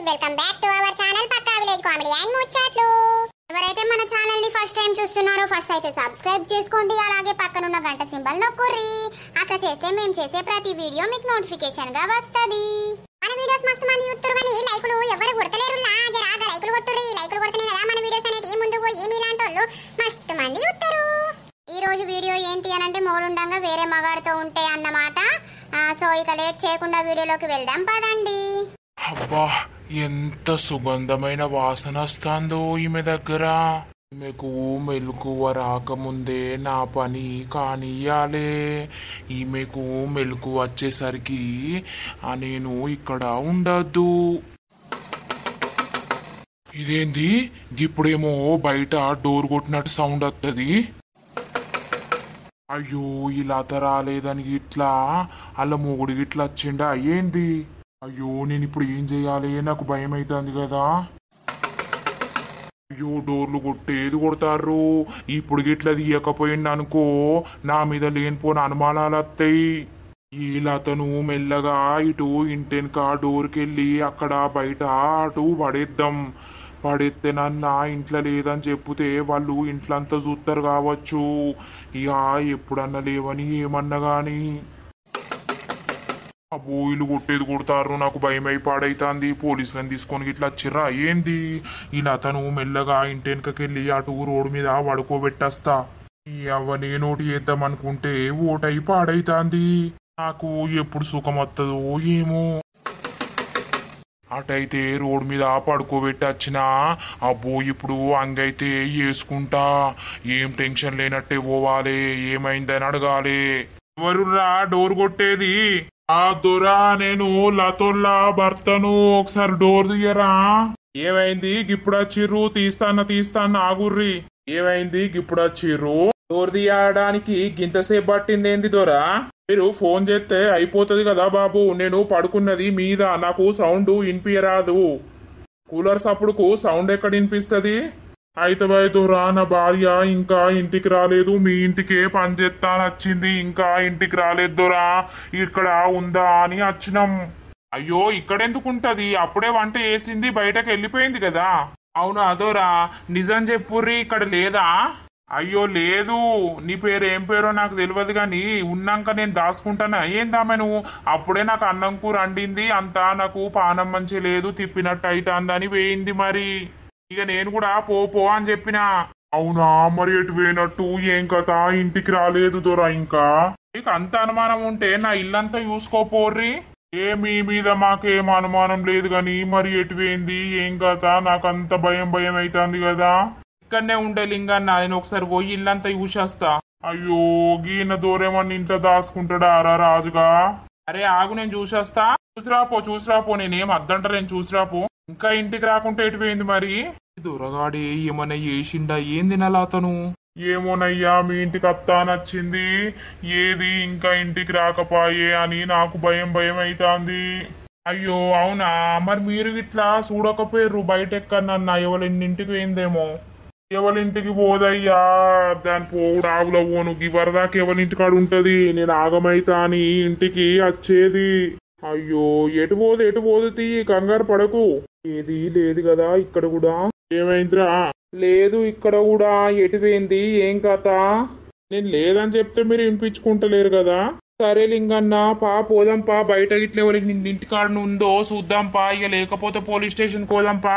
Welcome back to our channel పక్కా village comedy and ముచ్చట్లు. ఎవరైతే మన ఛానల్ ని ఫస్ట్ టైం చూస్తున్నారో ఫస్ట్ అయితే సబ్స్క్రైబ్ చేసుకోండి, అలాగే పక్కన ఉన్న గంట సింబల్ నొక్కుర్రి. అట్లా చేస్తే మేము చేసే ప్రతి వీడియో మీకు నోటిఫికేషన్ గా వస్తది. మన వీడియోస్ మస్తు మంది చూస్తారు కానీ లైకులు ఎవరు కొడతలేరు. జరాగా లైకులు కొట్టుర్రి, లైకులు కొడుతనే కదా మన వీడియోస్ అనేవి ముందుకు పోయి మీలాంటి వాళ్ళు మస్తు మంది చూస్తారు. ఈ రోజు వీడియో ఏంటి అని అంటే మోడుండంగా వేరే మగాడితో ఉంటే అన్నమాట. సో ఇక లేట్ చేయకుండా వీడియోలోకి వెళ్దాం పదండి. అబ్బా, ఎంత సుగంధమైన వాసన వస్తుందో ఈమె దగ్గర. ఈమెకు మెలకువ రాకముందే నా పని కానియాలే. ఈమెకు మెలకు వచ్చేసరికి నేను ఇక్కడ ఉండద్దు. ఇదేంది ఇప్పుడేమో బయట డోర్ కొట్టినట్టు సౌండ్ వస్తుంది. అయ్యో, ఇలా రాలేదని ఇట్లా అల్ల మొగుడు ఇట్లా వచ్చిండా ఏంది? అయ్యో, నేను ఇప్పుడు ఏం చెయ్యాలి? నాకు భయం అవుతుంది కదా. అయ్యో, డోర్లు కొట్టేది కొడతారు. ఇప్పుడు గిట్లా తీయకపోయింది అనుకో, నా మీద లేనిపోని అనుమానాలు వస్తాయి. ఈలతను మెల్లగా ఇటు ఇంటెనక డోర్కెళ్ళి అక్కడ బయట అటు పడేద్దాం. పడేస్తే నన్న ఇంట్లో లేదని చెప్తే వాళ్ళు ఇంట్లంతా చూస్తారు కావచ్చు. ఇక ఎప్పుడన్నా లేవని ఏమన్నా గాని అబ్బో, ఇల్లు కొట్టేది కొడతారు. నాకు భయం అయి పాడైతుంది. పోలీసులను తీసుకొని ఇట్లా వచ్చిర్రా ఏంది? ఇలా అతను మెల్లగా ఇంటెనకకెళ్ళి అటు రోడ్డు మీద పడుకోబెట్టేస్తా. ఈ అవ్వనే నోటి చేద్దాం అనుకుంటే ఓటై పాడైతాంది. నాకు ఎప్పుడు సుఖం వస్తుందో ఏమో. అటైతే రోడ్డు మీద పడుకోబెట్టి వచ్చినా అబ్బో, ఇప్పుడు అంగైతే వేసుకుంటా. ఏం టెన్షన్ లేనట్టే పోవాలి. ఏమైందని అడగాలి. ఎవరురా డోర్ కొట్టేది? ఆ దొరా, నేను లతోల్లా భర్తను. ఒకసారి డోర్ తీయరా. ఏమైంది? గిప్పుడు వచ్చిర్రు? తీస్తాన్న ఆగుర్రి. ఏమైంది? గిప్పుడు వచ్చిర్రు? డోర్ తీయడానికి గింతసేపు పట్టిందేంది దొరా? మీరు ఫోన్ చేస్తే అయిపోతుంది కదా బాబు. నేను పడుకున్నది మీద, నాకు సౌండ్ వినిపించరాదు. కూలర్ సప్పుడుకు సౌండ్ ఎక్కడ వినిపిస్తుంది? అయితే దొరా, నా భార్య ఇంకా ఇంటికి రాలేదు. మీ ఇంటికే పని చేస్తానొచ్చింది, ఇంకా ఇంటికి రాలేదు దొరా. ఇక్కడ ఉందా అని వచ్చినాం. అయ్యో, ఇక్కడెందుకుంటది? అప్పుడే వంట వేసింది, బయటకు వెళ్ళిపోయింది కదా. అవునా దొరా? నిజం చెప్పుర్రి, ఇక్కడ లేదా? అయ్యో లేదు. నీ పేరు ఏం పేరో నాకు తెలియదు గాని ఉన్నాక నేను దాచుకుంటానా ఏందామె నువ్వు? అప్పుడే నాకు అన్నం కూర వండింది, అంతా నాకు పానం మంచి లేదు, తిప్పినట్టు అయితాందని వేయింది. మరి ఇక నేను కూడా పో అని చెప్పినా. అవునా? మరి ఎటు పోయినట్టు? ఏం కథ? ఇంటికి రాలేదు దొరా ఇంకా? నీకు అంత అనుమానం ఉంటే నా ఇల్లంతా చూసుకోపోర్రి. మీ మీద మాకేం అనుమానం లేదు గాని మరి ఎటు పోయింది? ఏం కథ? నాకు అంత భయం అవుతుంది కదా. ఇక్కడనే ఉండే లింగన్న, నేను ఒకసారి పోయి ఇల్లంతా చూసేస్తా. అయ్యో, గీన దూరేమన్నా ఇంట్లో దాచుకుంటాడా రా రాజుగా? అరే ఆగు, నేను చూసేస్తా. చూసిరాపో. నేనేం అద్దంటలేను, చూసిరాపో. ఇంకా ఇంటికి రాకుంటే ఎటుపోయింది మరి? దొరగాడే ఏమన్నా చేసిండా ఏంది నెల అతను? ఏమోనయ్యా, మీ ఇంటికి అత్తానొచ్చింది. ఏది ఇంకా ఇంటికి రాకపోయే అని నాకు భయం అవుతుంది. అయ్యో అవునా? మరి మీరు ఇట్లా చూడకపోయారు బయట ఎక్కడన్నా? ఎవరింటికి పోయిందేమో. ఎవరింటికి పోదయ్యా, దాని పోవుడు ఆవులో పోను. వరదాకా ఎవరింటికాడు ఉంటది. నేను ఆగమైతా అని ఇంటికి వచ్చేది. అయ్యో, ఎటు పోదు తీ, కంగారు పడకు. ఏది లేదు కదా ఇక్కడ కూడా? ఏమైందిరా? లేదు ఇక్కడ కూడా. ఎటు పోయింది? ఏం కథ? నేను లేదని చెప్తే మీరు వినిపించుకుంటలేరు కదా. సరే లింగన్న, పోదాంపా. బయట ఇట్లా ఎవరికి ఇంటికాడ ఉందో చూద్దాంపా. ఇక లేకపోతే పోలీస్ స్టేషన్ పోదాంపా.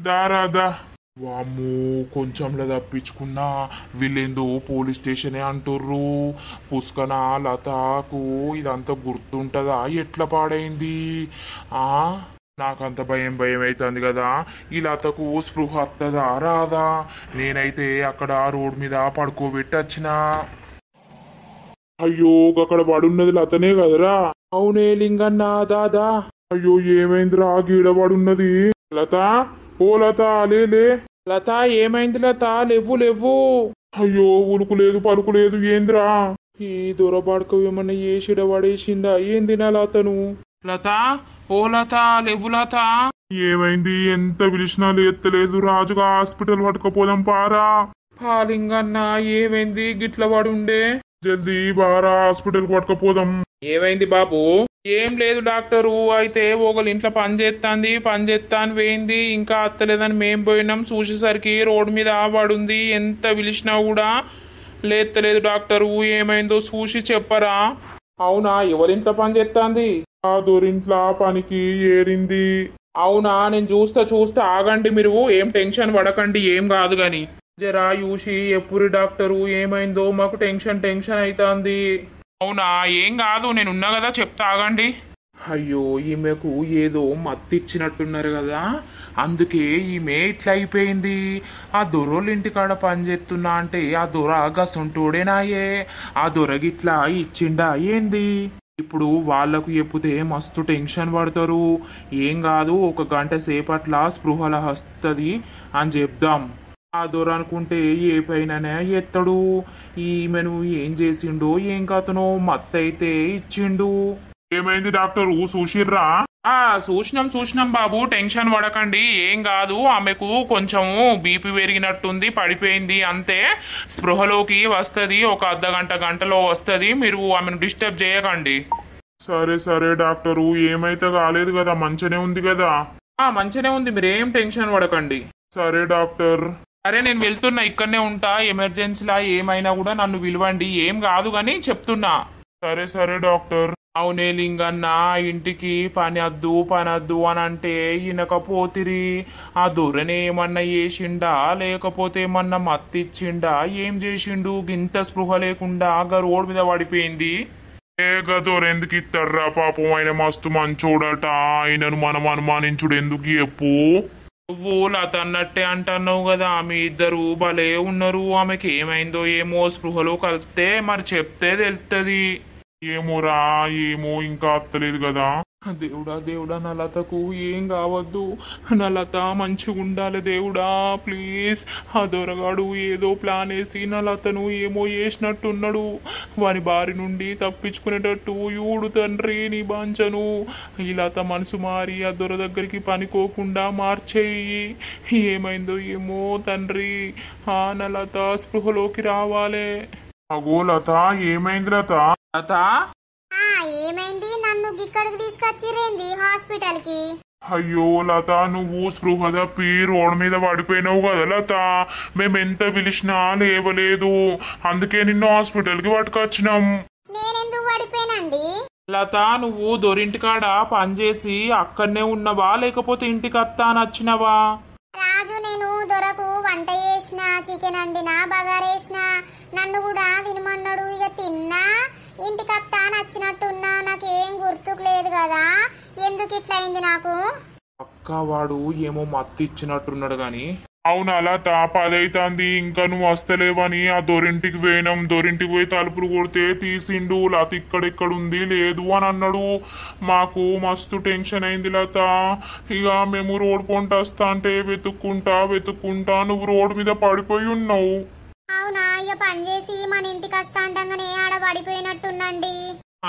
దారాదా. వామ్మో, కొంచెంలో తప్పించుకున్నా. వీళ్ళేందో పోలీస్ స్టేషనే అంటుర్రు. పుష్కన లతకు ఇదంతా గుర్తుంటదా? ఎట్లా పాడైంది? నాకంత భయం అవుతుంది కదా. ఈ లతకు స్పృహ వస్తుందా రాదా? నేనైతే అక్కడ రోడ్ మీద పడుకోబెట్టి వచ్చిన. అయ్యో, అక్కడ పడున్నది లతనే కదరా? అవునే లింగన్న, దాదా. అయ్యో, ఏమైందిరా? గీడ పడున్నది. లత, ఓ లత, లే. లత, ఏమైంది లత? లేవ్వు. అయ్యో, ఉలుకు లేదు పలుకు లేదు. ఏంద్రా? ఈ దొరబాడుకు ఏమన్నా ఏసిడ పడేసిందా ఏంది నా లతను? లత, ఓ లత, లేవు లత. ఏమైంది? ఎంత పిలిచినా ఎత్తలేదు. రాజుగా హాస్పిటల్ పట్టుకపోదాం పారా. పాలింగన్న, ఏమైంది? గిట్ల పడుండే. జల్దీ బారా, హాస్పిటల్ పట్టుకపోదాం. ఏమైంది బాబు? ఏం లేదు డాక్టరు, అయితే ఒకళ్ళు ఇంట్లో పని చేస్తాను పోయింది, ఇంకా అత్తలేదని మేం పోయినాం. చూసేసరికి రోడ్డు మీద పడుంది. ఎంత పిలిచినా కూడా లేత్తలేదు డాక్టరు. ఏమైందో చూసి చెప్పరా? అవునా, ఎవరింట్లో పని చేస్తాంది? ఆ దొరింట్లా పనికి ఏరింది. అవునా, నేను చూస్తా ఆగండి మీరు, ఏం టెన్షన్ పడకండి, ఏం కాదు గాని. జరా చూసి ఎప్పుడు డాక్టరు, ఏమైందో మాకు టెన్షన్ అవుతుంది. అవునా, ఏం కాదు, నేను ఉన్నా కదా, చెప్తా ఆగండి. అయ్యో, ఈమెకు ఏదో మత్తిచ్చినట్టున్నారు కదా, అందుకే ఈమె ఇట్లా అయిపోయింది. ఆ దొరోళ్ళ ఇంటికాడ పని చేస్తున్నా అంటే ఆ దొర గసంటోడేనాయే, ఆ దొరగిట్లా ఇచ్చిండా ఏంది? ఇప్పుడు వాళ్లకు చెప్తే మస్తు టెన్షన్ పడతారు. ఏం కాదు, ఒక గంట సేపట్లా స్పృహల వస్తుంది అని చెప్దాం. ఆ దొర అనుకుంటే ఏ పైననే ఎత్తడు. ఈమెను ఏం చేసిండో ఏం కథనో మత్తయితే ఇచ్చిండు. ఏమైంది డాక్టరు, చూసిర్రా? చూసినాం బాబు, టెన్షన్ పడకండి, ఏం కాదు. ఆమెకు కొంచెం బీపీ పెరిగినట్టుంది, పడిపోయింది అంతే. స్పృహలోకి వస్తుంది, ఒక గంటలో వస్తుంది. మీరు ఆమెను డిస్టర్బ్ చేయకండి. సరే డాక్టరు, ఏమైతే కాలేదు కదా, మంచినే ఉంది కదా? మంచినే ఉంది, మీరేం టెన్షన్ పడకండి. సరే డాక్టర్. సరే, నేను వెళ్తున్నా, ఇక్కడనే ఉంటా. ఎమర్జెన్సీలా ఏమైనా కూడా నన్ను పిలవండి, ఏం కాదు గాని చెప్తున్నా. సరే డాక్టర్. అవునే లింగన్న, ఇంటికి పని వద్దు అని అంటే ఇనకపోతిరి. ఆ దొరనే ఏమన్నా చేసిండా, లేకపోతే ఏమన్నా మత్తిచ్చిండా, ఏం చేసిండు? గింత స్పృహ లేకుండా రోడ్ మీద పడిపోయింది. ఏ గదోరు ఎందుకు ఇస్తాడ్రా పాపం, ఆయన మస్తు మంచోడట. ఆయనను మనం అనుమానించుడు ఎందుకు చెప్పు? నువ్వు లత అన్నట్టే అంటున్నావు కదా, మీ ఇద్దరు భలే ఉన్నారు. ఆమెకి ఏమైందో ఏమో, స్పృహలో కలిస్తే మరి చెప్తే తెలుస్తుంది. ఏమోరా, ఏమో ఇంకా అత్తలేదు కదా. దేవుడా నా లతకు ఏం కావద్దు, నా లత మంచిగా ఉండాలి దేవుడా, ప్లీజ్. ఆ దొరగాడు ఏదో ప్లాన్ వేసి నా లతను ఏమో చేసినట్టున్నాడు. వాని బారి నుండి తప్పించుకునేటట్టు యూడు తండ్రి నీ బాంచను. ఈ లత మనసు మారి ఆ దొర దగ్గరికి పనికోకుండా మార్చేయి. ఏమైందో ఏమో తండ్రి, నా లత స్పృహలోకి రావాలే. అగో లత, ఏమైంది లత? లత ఏమైంది? నన్ను ఇక్కడికి తీసుకొచ్చిరేంది హాస్పిటల్ కి? అయ్యో లత, నువ్వు స్పృహ తప్పి రోడ్ మీద పడిపోయినావు కదా లత. మేమెంత పిలిచినా లేవలేదు, అందుకే నిన్ను హాస్పిటల్ కి పట్టుకొచ్చినాం. నేనెందుకు పడిపోయినండి? లత, నువ్వు దొరింటికాడ పనిచేసి అక్కడనే ఉన్నవా, లేకపోతే ఇంటికి వస్తా అని వచ్చినవా? రాజు, నేను దొరకు వంట చేసిన, చికెన్ వండినా, బగారేసిన, నన్ను కూడా తినమన్నాడు. ఇక తిన్నా, ఇంటికి వస్తా నచ్చినట్టున్నా, నాకేం గుర్తుకు లేదు కదా. ఎందుకు ఇట్లా అయింది నాకు? అక్క, వాడు ఏమో మత్తు ఇచ్చినట్టున్నాడు గాని. అవునా లత, 10 అవుతుంది, ఇంకా నువ్వు వస్తలేవని ఆ దొరింటికి పోయినాం. దొరింటికి పోయి తలుపులు కొడితే తీసిండు. లత ఇక్కడెక్కడుంది లేదు అని అన్నాడు. మాకు మస్తు టెన్షన్ అయింది లత. ఇక మేము రోడ్ పొంట వస్తా అంటే వెతుక్కుంటా నువ్వు రోడ్ మీద పడిపోయి ఉన్నావు. అవునా, ఇక పని చేసి మన ఇంటికి వస్తా అంటంగానే ఆడ పడిపోయినట్టుందండి.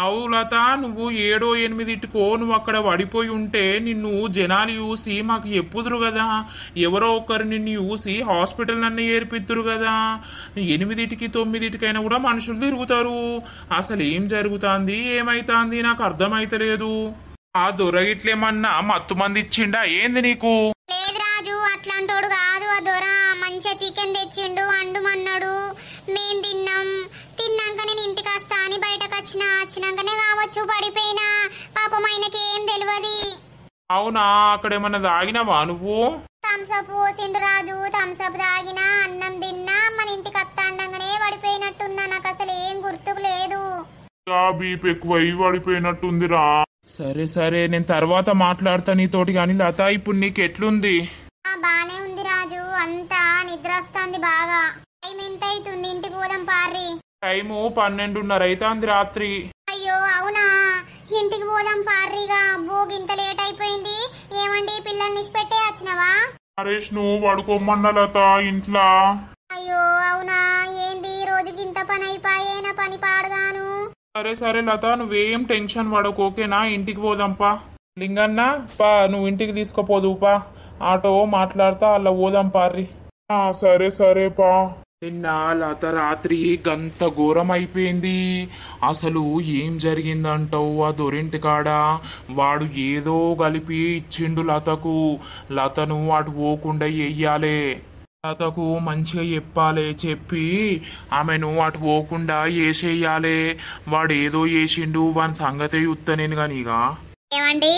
అవు లత, నువ్వు 7, 8 నువ్వు అక్కడ పడిపోయి ఉంటే నిన్ను జనాలు చూసి మాకు చెప్పుదురు కదా, ఎవరో ఒకరు నిన్ను చూసి హాస్పిటల్ నన్ను ఏర్పిద్దురు కదా. 8, 9 కూడా మనుషులు తిరుగుతారు. అసలు ఏం జరుగుతుంది, ఏమైతుంది నాకు అర్థమైతలేదు. ఆ దొరగిట్లేమన్నా మత్తు మంది ఇచ్చిండా ఏంది నీకు? లేదు రాజు, అట్లాంటోడు కాదు. ఆ దొర మంచిగా చికెన్ తెచ్చిండు, అండుమన్నాడు. మేం తిన్నాక నేను ఇంటికి వస్తా అని బయటకు వచ్చినాకనే కావచ్చు పడిపోయినా. పాపం ఆయనకి ఏం తెలియదు. అవునా, అక్కడ ఏమన్నా తాగినావా నువ్వు? థమ్సప్ పోసిండు రాజు, థమ్సప్ తాగినా, అన్నం తిన్నా, మన ఇంటికి వస్తా అండగానే పడిపోయినట్టున్నా. నాకు అసలు ఏం గుర్తుకు లేదు. బీపీ ఎక్కువై పడిపోయినట్టుందిరా. సరే, నేను తర్వాత మాట్లాడతా నీతోటి గాని. లత, ఇప్పుడు నీకు ఎట్లుంది? బానే ఉంది రాజు, అంతా నిద్ర వస్తుంది బాగా. టైం ఎంత అవుతుంది? ఇంటికి పోదాం పార్రి. టైము 12:30 అవుతుంది రాత్రి. అయ్యో అవునా, ఇంటికి పోదాం పార్రిగా. గింత లేట్ అయిపోయింది. ఏమండి, పిల్లల్ని పెట్టే వచ్చినవా? నరేష్, నువ్వు పడుకోమన్నా లత ఇంట్లో. అయ్యో అవునా, ఏంది రోజుకి ఇంత పని అయిపోయేనా? పని పాడుగాను. సరే లత, నువ్వేం టెన్షన్ పడకు, ఓకేనా? ఇంటికి పోదాంపా. లింగన్న పా, నువ్వు ఇంటికి తీసుకుపోదుపా. ఆటో మాట్లాడతా అలా పోదాం పార్రి. సరే పా. నిన్న లత రాత్రి గంత ఘోరం అయిపోయింది. అసలు ఏం జరిగిందంటావు? ఆ దొరింటి కాడ వాడు ఏదో కలిపి ఇచ్చిండు లతకు. లతను అటు పోకుండా వెయ్యాలే, లతకు మంచిగా చెప్పాలి, చెప్పి ఆమెను అటు పోకుండా వేసేయాలి. వాడు ఏదో వేసిండు, వాని సంగతే చూస్తా నేను కానీగా. ఏమండి?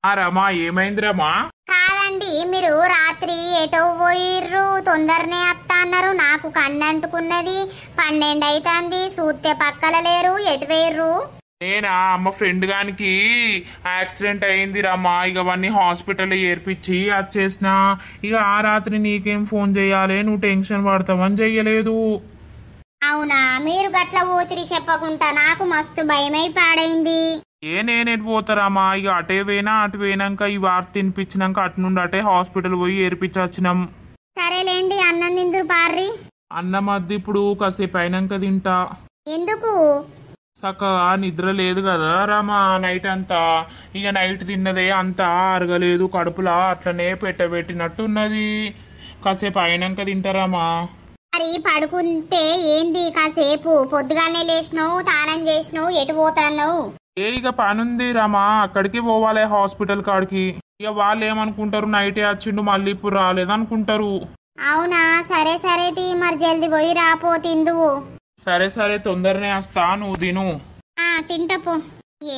రమా ఏమైంది రమా? కాదండి, మీరు రాత్రి ఎటో పోయిర్రు, తొందరనే వస్తా అన్నారు. నాకు కన్ను అంటుకున్నది, 12 అవుతుంది, చూస్తే పక్కల లేరు. ఎటు పోయిర్రు? నేనా, అమ్మ ఫ్రెండ్ గానికి యాక్సిడెంట్ అయింది రమ్మా. ఇక అవన్నీ హాస్పిటల్ ఏర్పించి వచ్చేసిన. ఇక ఆ రాత్రి నీకేం ఫోన్ చేయాలి, నువ్వు టెన్షన్ పడతావని చెయ్యలేదు. అవునా, మీరు గట్ల ఊతిరి చెప్పకుండా నాకు మస్తు భయమై పాడైంది. నేనెటు పోతారమ్మా? ఇక అటే పోయినా, అటు పోయినాక ఈ వార్త తినిపించినాక అటు నుండి అటే హాస్పిటల్ పోయి ఏర్పించి వచ్చినాం. సరేలేండి, అన్నం తిందురు పార్రి. అన్నం అద్దు ఇప్పుడు కాసేపు అయినాక తింటా. ఎందుకు? చక్కగా నిద్ర లేదు కదా రామా నైట్ అంతా. ఇక నైట్ తిన్నదే అంతా అరగలేదు, కడుపులా అట్లనే పెట్టబెట్టినట్టున్నది. కాసేపు అయినాక తింటారామా. మరి పడుకుంటే ఏంది, కాసేపు పొద్దుగానే లేచినావు, తానం చేసినావు, ఎటు పోతాన్నావు? ఇక పనుంది రామా, అక్కడికి పోవాలి హాస్పిటల్ కాడికి. ఇక వాళ్ళు ఏమనుకుంటారు, నైటే వచ్చిండు మళ్ళీ ఇప్పుడు రాలేదనుకుంటారు. అవునా, సరే సరే తీ, మరి జల్ది పోయి రాపో, తిందువు. సరే సరే తొందరనే వస్తా, నువ్వు తిను. తింటపో.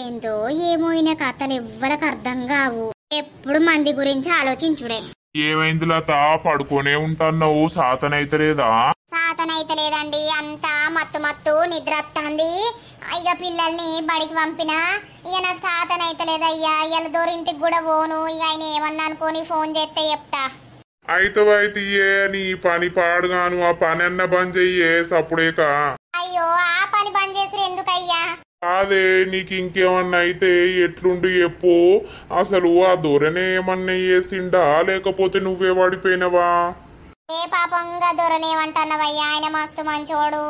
ఏందో ఏమో ఈయన కథలు ఎవ్వరికి అర్థం కావు, ఎప్పుడు మంది గురించి ఆలోచించుడే. ఏమైంది లత, పడుకోనే ఉంటాన్నావు, సాతనైతలేదా? సాతనైతలేదండి, అంతా మత్తు మత్తు నిద్ర వస్తుంది. ఇక పిల్లల్ని బడికి పంపినా, ఇక నాకు సాతనైతలేదయ్యా. ఇలా దూరింటికి కూడా పోను. ఇక ఆయన ఏమన్నా అనుకోని ఫోన్ చేస్తే చెప్తా. అయితే నీ పని పాడుగాను, ఆ పని అన్న బంద్ చెయ్యే సప్పుడేక. అయ్యో, ఆ పని బంద్ చేసుడు ఎందుకయ్యా? అదే నీకు ఇంకేమన్నా అయితే ఎట్లుండి చెప్పు. అసలు ఆ దొరనే ఏమన్నా చేసిండా, లేకపోతే నువ్వే పడిపోయినవా? ఏ పాపంగా దొరనేమంటున్నావయ్యా, ఆయన మస్తు మంచోడు.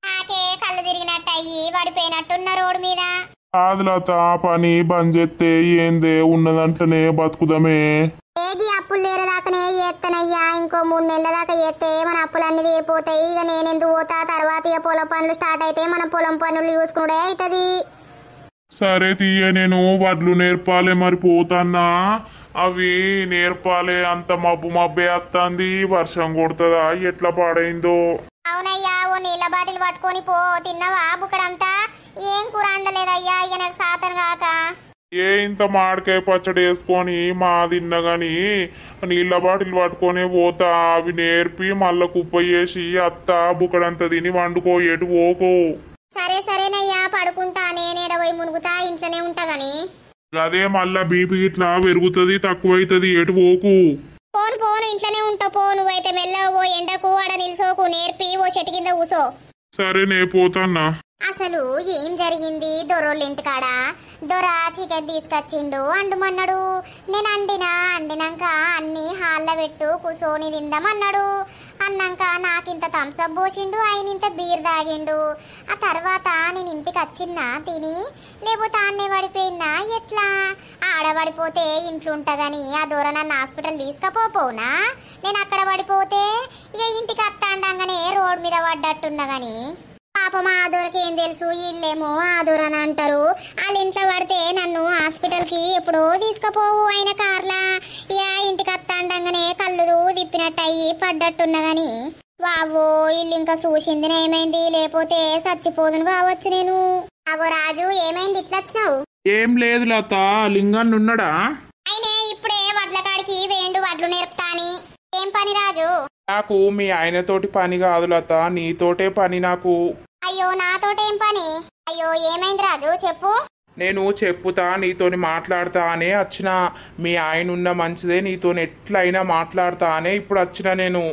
నాకే కళ్ళు తిరిగినట్టు అయ్యి పడిపోయినట్టున్న రోడ్డు మీద. కాదు లత, ఆ పని బంద్ చేస్తే ఏందే, ఉన్నదంటనే బతుకుదమే. ఏది అప్పులు లేరదాకానే చేస్తానయ్యా. ఇంకో 3 నెలల దాకా చేస్తే మన అప్పులన్నీ తీరిపోతాయి. ఇక నేనెందుకు పోతా? తర్వాత ఇక పొలం పనులు స్టార్ట్ అయితే మన పొలం పనులు చూసుకునే అవుతుంది. సరే తీయ, నేను వడ్లు నేర్పాలే, మరి పోతాన్నా. అవి నేర్పాలే, అంత మబ్బు మబ్బే వస్తుంది. వర్షం కొడుతుందా, ఎట్లా పాడైందో. అవునయ్యా, ఓ నీళ్ళ బాటిల్ పట్టుకొని పో. తిన్నావా బుక్కడంతా? ఏం కూర అండలేదయ్యా, ఇక నాకు సాతను కాక. ఇంత మామిడికాయ పచ్చడి వేసుకొని మా తిన్నా గాని నీళ్ళ బాటిల్ పట్టుకొని పోతా. అవి నేర్పి మళ్ళా కుప్ప చేసి అత్త బుక్కడంతా తిని వండుకో, ఎటు పోకో. సరే సరేనయ్యా, పడుకుంటా. నేనేడబోయి మునుగుతా, ఇంట్లోనే ఉంటా గాని. అదే మళ్ళా బీపీ ఇట్లా పెరుగుతుంది, తక్కువైతుంది, ఎటు పోకు. పోను పోను, ఇంట్లోనే ఉంటా. పో, నువ్వైతే మెల్లగా పో, ఎండకు ఆడ నిల్సోకు. నేర్పి ఓ చెట్టు కింద కూసో. సరే నే పోతాన్నా. అసలు ఏం జరిగింది? దొరోళ్ళ ఇంటికాడ దొర చికెన్ తీసుకొచ్చిండు, అండుమన్నాడు. నేను అండినాక అన్ని హాల్లో పెట్టు కూసోని తిందామన్నాడు. అన్నాక నాకింత థమ్సప్ పోసిండు, ఆయన ఇంత బీర్ తాగిండు. ఆ తర్వాత నేను ఇంటికి వచ్చిన్నా తిని, లేకపోతే ఆన్నే పడిపోయినా ఎట్లా? ఆడబడిపోతే ఇంట్లో ఉంటా గాని ఆ దూర నన్ను హాస్పిటల్ తీసుకపోనా? నేను అక్కడ పడిపోతే ఇక ఇంటికి అత్తాండంగానే రోడ్ మీద పడ్డట్టున్నా గాని. పాపం ఆ దూరకి ఏం తెలుసు, వీళ్ళేమో ఆ దూరని అంటారు. వాళ్ళ ఇంట్లో పడితే నన్ను హాస్పిటల్కి ఎప్పుడో తీసుకుపోవు ఆయన కార్లా. ఇక ఇంటికి అత్తాండంగానే కళ్ళు తిప్పినట్టు అయ్యి పడ్డట్టున్నా గాని. వావో, వీళ్ళు ఇంకా చూసింది ఏమైంది, లేకపోతే చచ్చిపోదును కావచ్చు నేను. అగో రాజు, ఏమైంది ఇట్లా వచ్చినావు? ఏం లేదు లత, లింగన్ ఉన్నాడా? ఆయనే ఇప్పుడే వడ్ల కాడికి వేండు, వడ్లు నేర్పుతా అని. ఏం పని రాజు? నాకు మీ ఆయనతోటి పని కాదు లత, నీతోటే పని నాకు. అయ్యో, నాతోటేం పని? అయ్యో, ఏమైంది రాజు చెప్పు. నేను చెప్పుతా, నీతోని మాట్లాడతా అనే వచ్చిన. మీ ఆయన ఉన్న మంచిదే, నీతోని ఎట్లయినా మాట్లాడతా అనే ఇప్పుడు వచ్చిన నేను.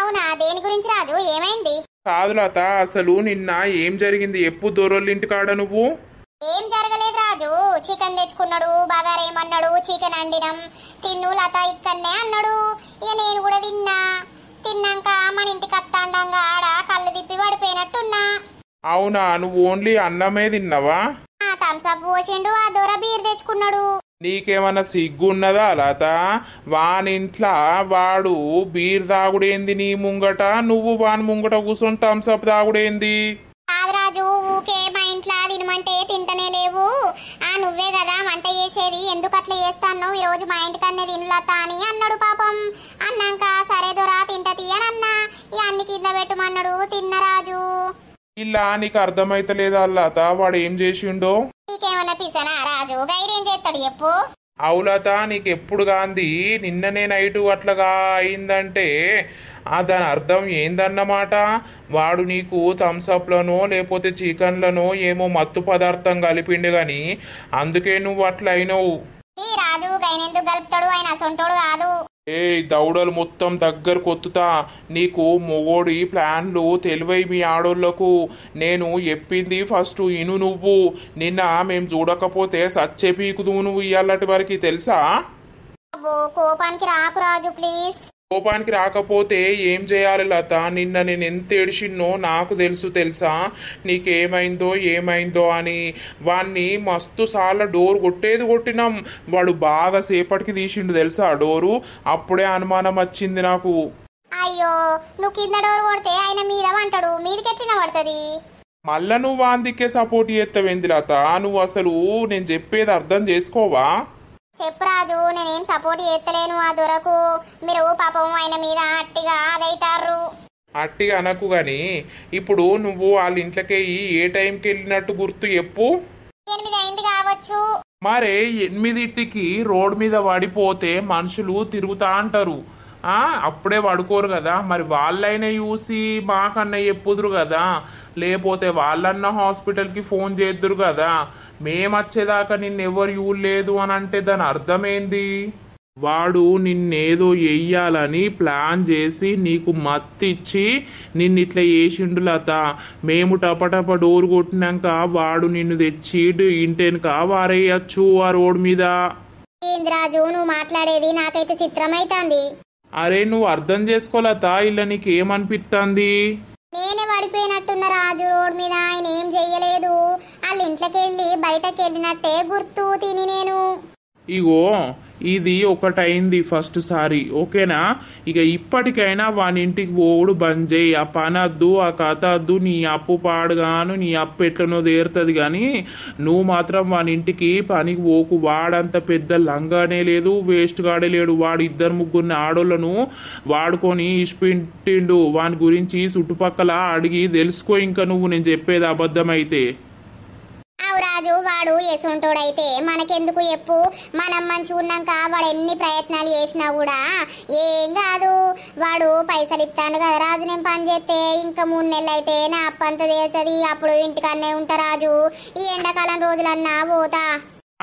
అవునా, దేని గురించి రాజు, ఏమైంది? కాదు లత, అసలు నిన్న ఏం జరిగింది ఎప్పుడు దొరొల్లింటికాడ నువ్వు? ఏం జరగలేదు రాజు. చికెన్ తెచ్చుకున్నాడు, బగారేమన్నాడు, చికెన్ అండినం, తిన్ను లత ఇక్కడనే అన్నాడు. ఇక నేను కూడా తిన్నాక మన ఇంటికి అత్తాండంగా ఆడ కళ్ళు తిప్పి పడిపోయినట్టున్నా. అవునా, నువ్వు ఓన్లీ అన్నమే తిన్నావా? థమ్సప్ పోసిండు, ఆ దొర బీర్ తెచ్చుకున్నాడు. నీకేమన్నా సిగ్గున్నదా లత? వానింట్లా వాడు బీర్ తాగుడేంది నీ ముంగట, నువ్వు వాని ముంగట కూర్చొని థమ్స్అప్ తాగుడేంది? కాదు రాజు, ఊకే మా ఇంట్లో తినమంటే తింటనే లేవు. నువ్వే కదా వంట చేసేది, ఎందుకు అట్లా చేస్తాను, ఈ రోజు మా ఇంటికన్నే తినలత అని అన్నాడు. పాపం అన్నాక సరే దొరా తింటది అని అన్నా. ఈ అన్ని కింద పెట్టమన్నాడు, తిన్న రాజు. ఇలా నీకు అర్థమైతలేదా లత వాడు ఏం చేసిండో? నీకేమన్నా పిసనా రాజు? గైడేం చేస్తాడు చెప్పు. అవులత నీకు ఎప్పుడు గాంధీ నిన్ననే నైటు అట్లాగా అయిందంటే దాని అర్థం ఏందన్నమాట? వాడు నీకు థమ్స్అప్లనో లేకపోతే చికెన్లనో ఏమో మత్తు పదార్థం కలిపిండు గాని అందుకే నువ్వు అట్లా అయినవు. ఈ రాజు గైనెందుకు కలుపుతాడు, ఆయన అసొంటోడు కాదు. ఏ దౌడలు మొత్తం దగ్గర కొత్తుతా. నీకు మొగోడి ప్లాన్లు తెలివై మీ ఆడోళ్లకు. నేను చెప్పింది ఫస్ట్ ఇను నువ్వు. నిన్న మేం చూడకపోతే సచ్చే పీకుదు నువ్వు ఇయ్యాలటి వరకు తెలుసా? అబ్బో కోపానికి రాకు రాజు ప్లీజ్. కోపానికి రాకపోతే ఏం చేయాలి లత? నిన్న నేను ఎంత ఏడిచిన్నో నాకు తెలుసా? నీకేమైందో ఏమైందో అని. వాణ్ణి మస్తు సార్లు డోర్ కొట్టినాం. వాడు బాగా సేపటికి తీసిండు తెలుసా డోరు. అప్పుడే అనుమానం వచ్చింది నాకు. అయ్యో నువ్వు కింద డోర్ కొడితే ఆయన మీద వంటాడు, మీదకెట్టిన పడుతుంది. మళ్ళా నువ్వు అందుకే సపోర్ట్ చేస్తావేంది లత? నువ్వు అసలు నేను చెప్పేది అర్థం చేసుకోవా? చెప్పు రాజు, నేనేం సపోర్ట్ చేస్తలేను ఆ దొరకు. మీరు పాపం ఆయన మీద అట్టిగా అదైతారు. అట్టిగా అనకు గాని ఇప్పుడు నువ్వు వాళ్ళ ఇంట్లోకి ఏ టైంకి వెళ్ళినట్టు గుర్తు చెప్పు. 8 అయింది కావచ్చు. మరే 8కి రోడ్ మీద పడిపోతే మనుషులు తిరుగుతా అంటారు. అప్పుడే పడుకోరు కదా. మరి వాళ్ళైనా చూసి మాకన్నా చెప్పుదురు కదా, లేకపోతే వాళ్ళన్న హాస్పిటల్కి ఫోన్ చేద్దురు కదా. మేమొచ్చేదాకా నిన్నెవరు చూడలేదు అని అంటే దాని అర్థమేంది? వాడు నిన్నేదో వెయ్యాలని ప్లాన్ చేసి నీకు మత్తిచ్చి నిన్నిట్లా చేసిండు లత. మేము టపటప డోర్ కొట్టినాక వాడు నిన్ను తెచ్చి ఇంటెనక వారేయచ్చు ఆ రోడ్ మీద. ఏంది రాజు నువ్వు మాట్లాడేది? నాకైతే చిత్రమైతాంది. అరే నువ్వు అర్థం చేసుకోలత, ఇలా నీకేమనిపిస్తుంది? నేనే పడిపోయినట్టున్న రాజు రోడ్ మీద. ఆయన ఏం చెయ్యలేదు, వాళ్ళ ఇంట్లోకి వెళ్ళి బయటకు వెళ్ళినట్టే గుర్తు తిని నేను. ఇగో ఇది ఒకటైంది ఫస్ట్ సారి, ఓకేనా? ఇక ఇప్పటికైనా వాని ఇంటికి పోవుడు బంద్ చేయి. ఆ పని వద్దు, ఆ కథ వద్దు. నీ అప్పు పాడుగాను, నీ అప్పు ఎట్లనో తీరుతుంది కానీ నువ్వు మాత్రం వాని ఇంటికి పనికి పోకు. వాడంత పెద్ద లంగానే లేదు, వేస్ట్ గాడే లేడు. వాడు 2-3 ఆడోళ్లను వాడుకొని ఇష్పింటిండు. వాని గురించి చుట్టుపక్కల అడిగి తెలుసుకో. ఇంకా నువ్వు నేను చెప్పేది అబద్ధమైతే. రాజు వాడు ఎసుంటోడైతే మనకెందుకు చెప్పు? మనం మంచిగా ఉన్నాక వాడు ఎన్ని ప్రయత్నాలు చేసినా కూడా ఏం కాదు. వాడు పైసలు ఇస్తాడు కదా రాజు, నేను పని చేస్తే ఇంకా 3 నెలలు అయితే నా అప్పు అంత తీరుతుంది. అప్పుడు ఇంటికన్నే ఉంటా రాజు. ఈ ఎండాకాలం రోజులన్నా పోతా.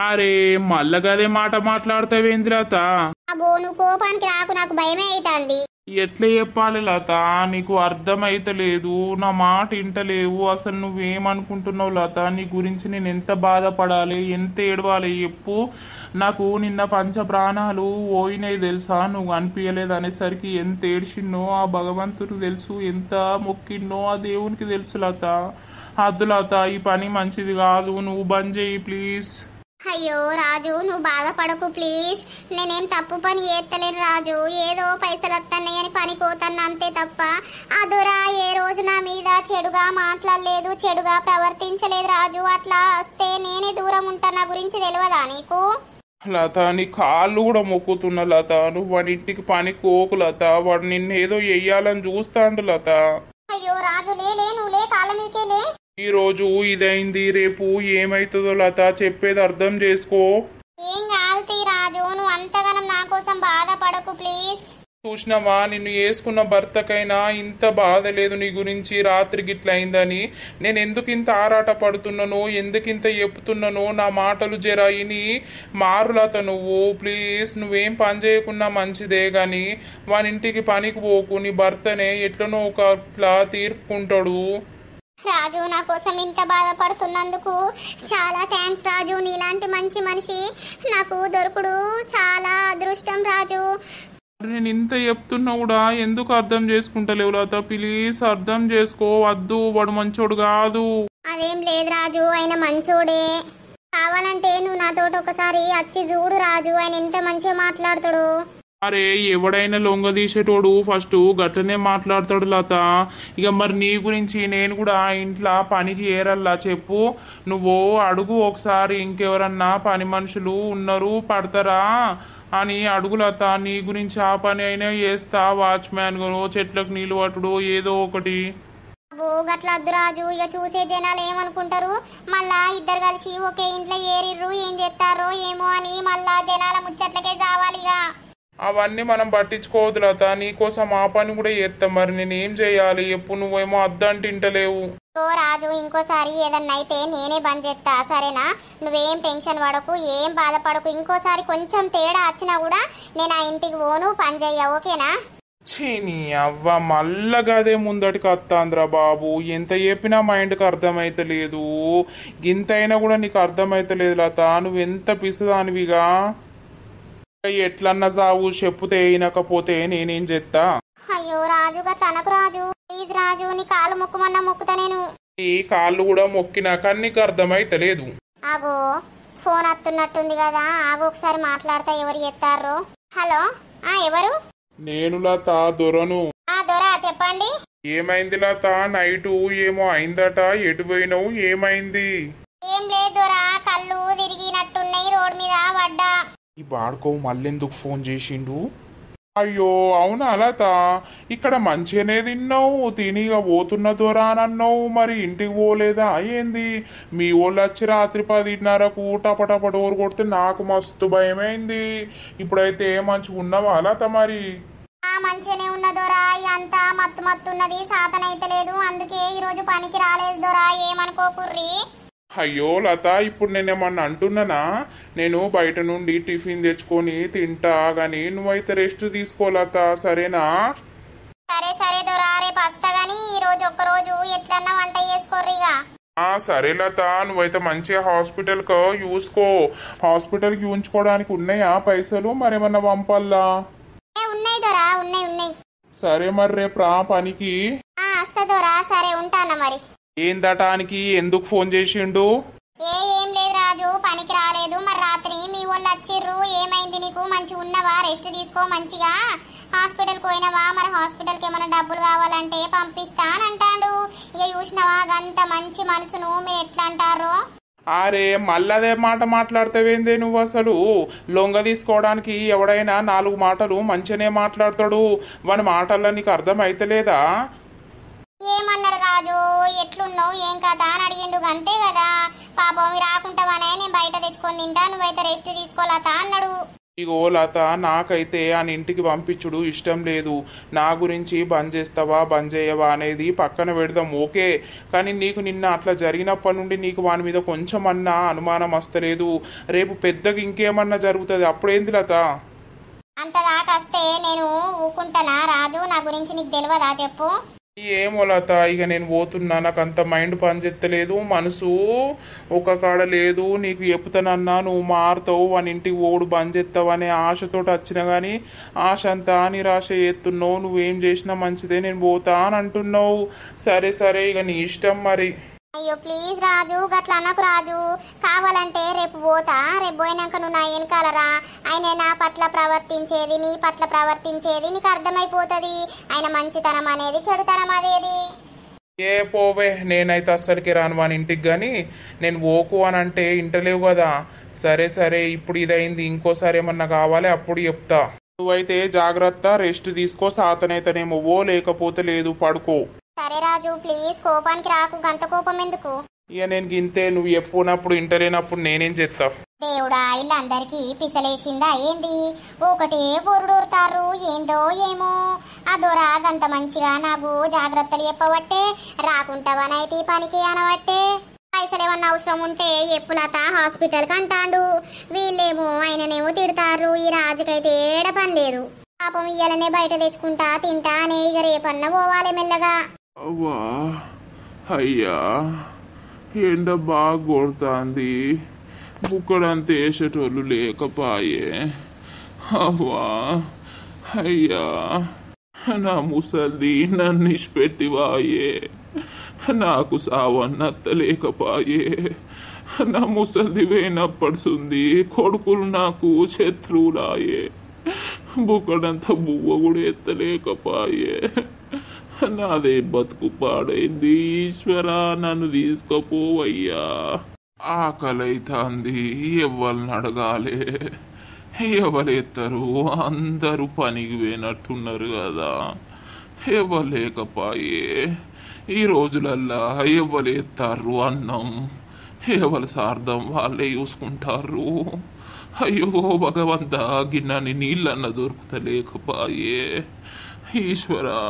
అరే మళ్ళగదే మాట మాట్లాడతావేంది లత? అబ్బో నువ్వు కోపానికి రాకు, నాకు భయమే అవుతుంది. ఎట్లా చెప్పాలి లత? నీకు అర్థమైతలేదు, నా మాట వింటలేవు. అసలు నువ్వేమనుకుంటున్నావు లత? నీ గురించి నేను ఎంత బాధపడాలి, ఎంత ఏడవాలి చెప్పు. నాకు నిన్న పంచ ప్రాణాలు పోయినాయి తెలుసా? నువ్వు అనిపించలేదు అనేసరికి ఎంత ఏడ్చిన్నో ఆ భగవంతుడికి తెలుసు, ఎంత మొక్కిన్నో ఆ దేవునికి తెలుసు లత. అద్దు లత, ఈ పని మంచిది కాదు, నువ్వు బంద్ చేయి ప్లీజ్. అయ్యో రాజు నువ్వు బాధపడకు ప్లీజ్. నేనేం తప్పు పని చేస్తలేను రాజు, ఏదో పైసలు వస్తున్నాయని పని పోతాను అంతే తప్ప ఆ దొర ఏ రోజు నా మీద చెడుగా మాట్లాడలేదు, చెడుగా ప్రవర్తించలేదు రాజు. అట్లా వస్తే నేనే దూరం ఉంటా. నా గురించి తెలియదా నీకు? లత నీ కాళ్ళు కూడా మొక్కుతున్నా లత, నువ్వు వాడి ఇంటికి పని కోకు లత. వాడు నిన్ను ఏదో వెయ్యాలని చూస్తాండు లత. అయ్యో రాజు లే నువ్వు లే, కాళ్ళ మీకే లే. ఈ రోజు ఇదైంది, రేపు ఏమైతుందో లత, చెప్పేది అర్థం చేసుకో. ఏం కాదు రాజు, నువ్వు అంతగానం నా కోసం బాధపడకు ప్లీజ్. చూసినావా, నిన్ను వేసుకున్న భర్తకైనా ఇంత బాధ లేదు నీ గురించి రాత్రి గిట్ల అయిందని. నేను ఎందుకు ఇంత ఆరాట పడుతున్నానో, ఎందుకింత చెప్తున్నానో, నా మాటలు జరా ఇని మారులత నువ్వు ప్లీజ్. నువ్వేం పని చేయకున్నా మంచిదే గాని వాని ఇంటికి పనికి పోకు. నీ భర్తనే ఎట్లనో ఒకట్లా తీర్పుకుంటాడు. రాజు నా కోసం ఇంత బాధపడుతున్నందుకు చాలా థ్యాంక్స్ రాజు. నీలాంటి మంచి మనిషి నాకు దొరుకుడు చాలా అదృష్టం రాజు. నేను ఇంత చెప్తున్నా కూడా ఎందుకు అర్థం చేసుకుంటలేవు లత? ప్లీజ్ అర్థం చేసుకో. వద్దు, వాడు మంచోడు కాదు. అదేం లేదు రాజు, ఆయన మంచోడే. కావాలంటే నువ్వు నాతోటి ఒకసారి వచ్చి చూడు రాజు, ఆయన ఎంత మంచిగా మాట్లాడతాడు. అరే ఎవడైనా లొంగదీసేటోడు ఫస్ట్ గట్లనే మాట్లాడతాడు లత. ఇక మరి నీ గురించి నేను కూడా ఇంట్లో పనికి ఏరల్లా చెప్పు. నువ్వు అడుగు ఒకసారి, ఇంకెవరన్నా పని మనుషులు ఉన్నారు పడతారా అని అడుగు లత. నీ గురించి ఆ పని అయినా చేస్తా, వాచ్మ్యాన్ చెట్లకు నీళ్ళు పట్టుడు ఏదో ఒకటి. గట్ల వద్దు రాజు, ఇక చూసే జనాలు ఏమనుకుంటారు, మళ్ళా ఇద్దరు కలిసి ఒకే ఇంట్లో ఏరిర్రు ఏం చేస్తారో ఏమో అని మళ్ళా జనాల ముచ్చట్లకే కావాలిగా. అవన్నీ మనం పట్టించుకోవద్దు లత. నీకోసం ఆ పని కూడా చేస్తాం, మరి నేనేం చేయాలి ఎప్పుడు? నువ్వేమో అద్దంటే ఇంటలేవు. ఓ రాజు, ఇంకోసారి ఏదన్నా అయితే నేనే బంద్ చేస్తా సరేనా? నువ్వేం టెన్షన్ పడకు, ఏం బాధపడకు. ఇంకోసారి కొంచెం తేడా వచ్చినా కూడా నేను ఆ ఇంటికి పోను, పని చెయ్య, ఓకేనా? చీనీ అవ్వ మల్లగదే ముందటికి వస్తాంద్రా బాబు. ఎంత చెప్పినా మైండ్కి అర్థమైతలేదు. గింతైనా కూడా నీకు అర్థమైతలేదు లత. నువ్వెంత పిసుదానివిగా. ఎట్లన్నా సావు చెప్పుతే అయినకపోతే నేనేం చేస్తా? అయ్యో రాజు తనకు రాజు, ప్లీజ్ రాజు, నీ కాలు మొక్కుమన్నా మొక్కుతా నేను. ఈ కాళ్ళు కూడా మొక్కినా కానీ నీకు అర్థమైతలేదు. ఆగో ఫోన్ వస్తున్నట్టుంది కదా, ఆగో ఒకసారి మాట్లాడతా. ఎవరు ఎత్తారో? హలో, ఎవరు? నేను లత, దొరను. దొరా చెప్పండి. ఏమైంది లత? నైటు ఏమో అయిందట, ఎటు పోయినావు? ఏమైంది? ఏం లేదు దొరా, కళ్ళు తిరిగినట్టున్నాయి, రోడ్ మీద పడ్డా. ఈ బాడుకో మళ్ళెందుకు ఫోన్ చేసిండు? అయ్యో అవునా లత, ఇక్కడ మంచిగానే తిన్నావు, తినిగా పోతున్న దొరా అని అన్నావు, మరి ఇంటికి పోలేదా ఏంది? మీ వాళ్ళు వచ్చి రాత్రి 10:30కు టపటప డోర్ కొడితే నాకు మస్తు భయమైంది. ఇప్పుడైతే మంచిగా ఉన్నావా లత? మరి మంచిగానే ఉన్న దొరా, అంతా మత్తు మత్తు ఉన్నది, సాతనైతే లేదు, అందుకే ఈరోజు పనికి రాలేదు దొరా, ఏమనుకోకుర్రి. అయ్యో లత, ఇప్పుడు నేనేమన్నా అంటున్నానా? నేను బయట నుండి టిఫిన్ తెచ్చుకొని తింటా గాని నువ్వైతే రెస్ట్ తీసుకో లత, సరేనా? సరే సరే దొరా, రేపు వస్తా గాని ఈరోజు ఒక్కరోజు ఎట్లన్నా వంట చేసుకోర్రిగా. సరే లత, నువ్వైతే మంచిగా హాస్పిటల్కి చూసుకో. హాస్పిటల్కి చూయించుకోవడానికి ఉన్నాయా పైసలు? మరేమన్నా పంపల్లా? ఉన్నాయి దొరా, ఉన్నాయి. సరే మరి రేపు రా పనికి. వస్తా దొరా, సరే ఉంటానా మరి. ఏందటానికి ఎందుకు ఫోన్ చేసిండు? ఏం లేదు రాజు, పనికి రాలేదు. మరి రాత్రి మీ వాళ్ళు వచ్చిర్రు, ఏమైంది నీకు? మంచిగా ఉన్నవా? రెస్ట్ తీసుకో మంచిగా. హాస్పిటల్కి పోయినవా? మరి హాస్పిటల్కి ఏమైనా డబ్బులు కావాలంటే పంపిస్తా అని అంటాడు. ఇక చూసినవా గంత మంచి మనసును, మీరు ఎట్లా అంటారో. అరే మళ్ళదే మాట మాట్లాడతావేందే నువ్వు? అసలు లొంగ తీసుకోవడానికి ఎవడైనా 4 మాటలు మంచిగానే మాట్లాడతాడు. వాని మాటల్లో నీకు అర్థం అయితలేదా? ఏమన్నారు రాజు, ఎట్లున్నావు ఏం కదా అని అడిగిండు, అంతే కదా. పాపం రాకుంటావనే నేను బయట తెచ్చుకొని తింటా, నువ్వైతే రెస్ట్ తీసుకోలతా అన్నాడు. ఇగో లత, నాకైతే ఆయన ఇంటికి పంపించుడు ఇష్టం లేదు. నా గురించి బంద్ చేస్తావా బంద్ చేయవా అనేది పక్కన పెడదాం, ఓకే. కానీ నీకు నిన్న అట్లా జరిగినప్పటి నుండి నీకు వాని మీద కొంచెం అన్నా అనుమానం వస్తలేదు. రేపు పెద్దగా ఇంకేమన్నా జరుగుతుంది, అప్పుడేంది లత? అంతదాకా వస్తే నేను ఊకుంటానా రాజు? నా గురించి నీకు తెలియదా చెప్పు? ఏమో లత, ఇక నేను పోతున్నా. నాకు అంత మైండ్ పనిచేస్తలేదు, మనసు ఒక కాడ లేదు. నీకు చెప్తానన్నా నువ్వు మారుతావు, వాని ఇంటికి ఓడు బంద్ చేస్తావు అనే ఆశతోటి వచ్చినా కానీ ఆశ అంతా నిరాశ చేస్తున్నావు. నువ్వేం చేసినా మంచిదే, నేను పోతా అని అంటున్నావు. సరే సరే, ఇక నీ ఇష్టం మరి. అయ్యో ప్లీజ్ రాజు, గట్ల అనకు రాజు. కావాలంటే రేపు పోతా, రేపు పోయినాక నువ్వు నా వెనకాలరా. ఆయన నా పట్ల ప్రవర్తించేది, నీ పట్ల ప్రవర్తించేది నీకు అర్థమైపోతుంది. ఆయన మంచితనం అనేది, చెడుతనం అదేది. ఏ పోవే, నేనైతే అస్సలకి రాను వాని ఇంటికి. కానీ నేను ఓకు అని అంటే ఇంటలేవు కదా. సరే సరే, ఇప్పుడు ఇదైంది, ఇంకోసారి ఏమన్నా కావాలి అప్పుడు చెప్తా. నువ్వైతే జాగ్రత్త, రెస్ట్ తీసుకో. సాతనైతేనేమో ఓ, లేకపోతే లేదు, పడుకో. సరే రాజు, ప్లీజ్ కోపానికి రాకు, గంత కోపం ఎందుకు? ఇక నేను గింతే, నువ్వు ఎప్పుడప్పుడు ఇంటలేనప్పుడు నేనేం చేస్తా? దేవుడా, వీళ్ళందరికీ పిసలేసిందా ఏంది? ఒకటే పొరుడోరుతారు, ఏందో ఏమో. ఆ దొరా గంత మంచిగా నాకు జాగ్రత్తలు చెప్పబట్టే రాకుంటావనైతే పనికి అనబట్టే. పైసలు ఏమన్నా అవసరం ఉంటే ఎప్పులత హాస్పిటల్కి అంటాడు. వీళ్ళేమో ఆయననేమో తిడతారు. ఈ రాజుకైతే ఏడ పని లేదు. పాపం ఇయ్యాలనే బయట తెచ్చుకుంటా తింటా అనే, ఇక రేపన్నా పోవాలి మెల్లగా. అవ్వా అయ్యా, ఎండ బాగా కొడుతుంది, బుక్కడంత వేసేటోళ్ళు లేకపాయే. అవ్వా అయ్యా, నా ముసల్ది నన్ను ఇష్టపెట్టివాయే, నాకు సావన్నత్త లేకపాయే. నా ముసలిది పోయినప్పడుతుంది కొడుకులు నాకు శత్రువులాయే బుక్కడంత బువ్వ కూడా ఎత్తలేకపాయే నాదే బతుకు పాడైంది ఈశ్వరా నన్ను తీసుకపోవయ్యా ఆకలైతాంది ఎవరిని అడగాలి ఎవరెత్తారు అందరూ పనికి పోయినట్టున్నారు కదా ఎవలేకపాయే ఈ రోజులల్లా ఎవరెత్తారు అన్నం ఎవరి సార్థం వాళ్ళే చూసుకుంటారు అయ్యో భగవంత గిన్నెని నీళ్ళన్న దొరుకుతలేకపాయే ఈశ్వరా